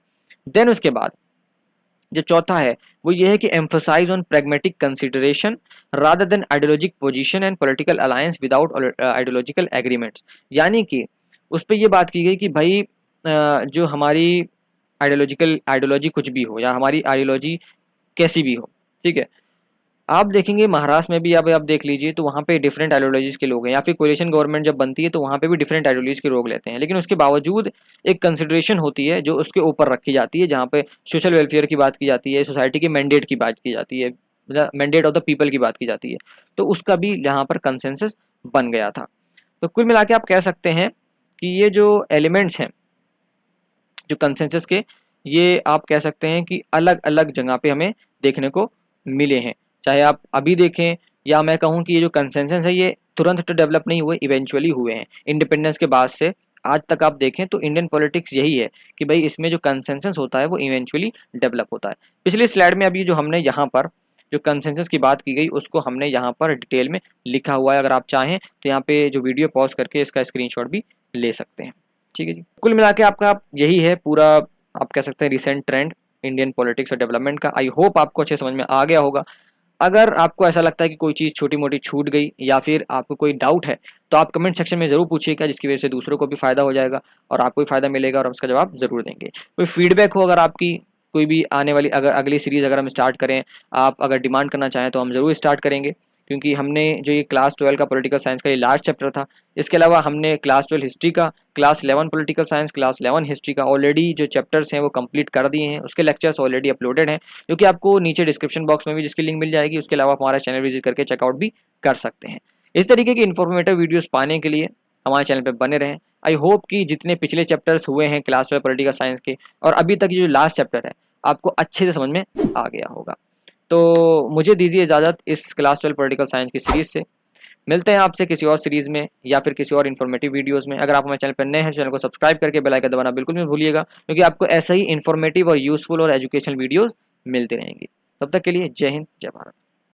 देन उसके बाद जो चौथा है वो ये है कि emphasise on pragmatic consideration rather than ideologic position and political alliance without ideological agreements, यानी कि उस पर यह बात की गई कि भाई जो हमारी आइडियोलॉजी कुछ भी हो या हमारी आइडियोलॉजी कैसी भी हो, ठीक है। आप देखेंगे महाराष्ट्र में भी आप देख लीजिए तो वहाँ पे डिफरेंट आइडियोलॉजीज के लोग हैं, या फिर कोलिशन गवर्नमेंट जब बनती है तो वहाँ पे भी डिफरेंट आइडियोलॉजीज के लोग लेते हैं, लेकिन उसके बावजूद एक कंसिडरेशन होती है जो उसके ऊपर रखी जाती है, जहाँ पे सोशल वेलफेयर की बात की जाती है, सोसाइटी के मैंडेट की बात की जाती है, मैंडेट ऑफ द पीपल की बात की जाती है, तो उसका भी यहाँ पर कंसेंसस बन गया था। तो कुल मिला के आप कह सकते हैं कि ये जो एलिमेंट्स हैं जो कंसेंसस के, ये आप कह सकते हैं कि अलग अलग जगह पे हमें देखने को मिले हैं, चाहे आप अभी देखें या मैं कहूँ कि ये जो कंसेंसस है ये तुरंत तो डेवलप नहीं हुए, इवेंचुअली हुए हैं। इंडिपेंडेंस के बाद से आज तक आप देखें तो इंडियन पॉलिटिक्स यही है कि भाई इसमें जो कंसेंसस होता है वो इवेंचुअली डेवलप होता है। पिछली स्लाइड में अभी जो हमने यहाँ पर जो कंसेंसस की बात की गई उसको हमने यहाँ पर डिटेल में लिखा हुआ है, अगर आप चाहें तो यहाँ पे जो वीडियो पॉज करके इसका स्क्रीनशॉट भी ले सकते हैं। ठीक है जी, कुल मिला के आपका यही है पूरा, आप कह सकते हैं रिसेंट ट्रेंड इंडियन पॉलिटिक्स और डेवलपमेंट का। आई होप आपको अच्छे समझ में आ गया होगा। अगर आपको ऐसा लगता है कि कोई चीज़ छोटी मोटी छूट गई या फिर आपको कोई डाउट है तो आप कमेंट सेक्शन में ज़रूर पूछिएगा, जिसकी वजह से दूसरों को भी फ़ायदा हो जाएगा और आपको भी फ़ायदा मिलेगा और हम उसका जवाब ज़रूर देंगे। कोई फीडबैक हो अगर आपकी, कोई भी आने वाली अगर अगली सीरीज़ अगर हम स्टार्ट करें, आप अगर डिमांड करना चाहें तो हम ज़रूर स्टार्ट करेंगे, क्योंकि हमने जो ये क्लास 12 का पॉलिटिकल साइंस का ये लास्ट चैप्टर था। इसके अलावा हमने क्लास 12 हिस्ट्री का, class 11 political science, class 11 history का ऑलरेडी जो चैप्टर्स हैं वो कंप्लीट कर दिए हैं, उसके लेक्चर्स ऑलरेडी अपलोडेड हैं, जो कि आपको नीचे डिस्क्रिप्शन बॉक्स में भी जिसकी लिंक मिल जाएगी। उसके अलावा आप हमारा चैनल विजिट करके चेकआउट भी कर सकते हैं। इस तरीके की इन्फॉर्मेटिव वीडियोज़ पाने के लिए हमारे चैनल पर बने रहें। आई होप कि जितने पिछले चैप्टर्स हुए हैं क्लास 12 पॉलिटिकल साइंस के और अभी तक ये जो लास्ट चैप्टर है आपको अच्छे से समझ में आ गया होगा। तो मुझे दीजिए इजाज़त इस क्लास 12 पॉलिटिकल साइंस की सीरीज़ से। मिलते हैं आपसे किसी और सीरीज़ में या फिर किसी और इन्फॉर्मेटिव वीडियोस में। अगर आप हमारे चैनल पर नए हैं, चैनल को सब्सक्राइब करके बेल आइकन दबाना बिल्कुल भी भूलिएगा, क्योंकि आपको ऐसा ही इन्फॉर्मेटिव और यूजफुल और एजुकेशनल वीडियोस मिलती रहेंगी। तब तक के लिए जय हिंद, जय भारत।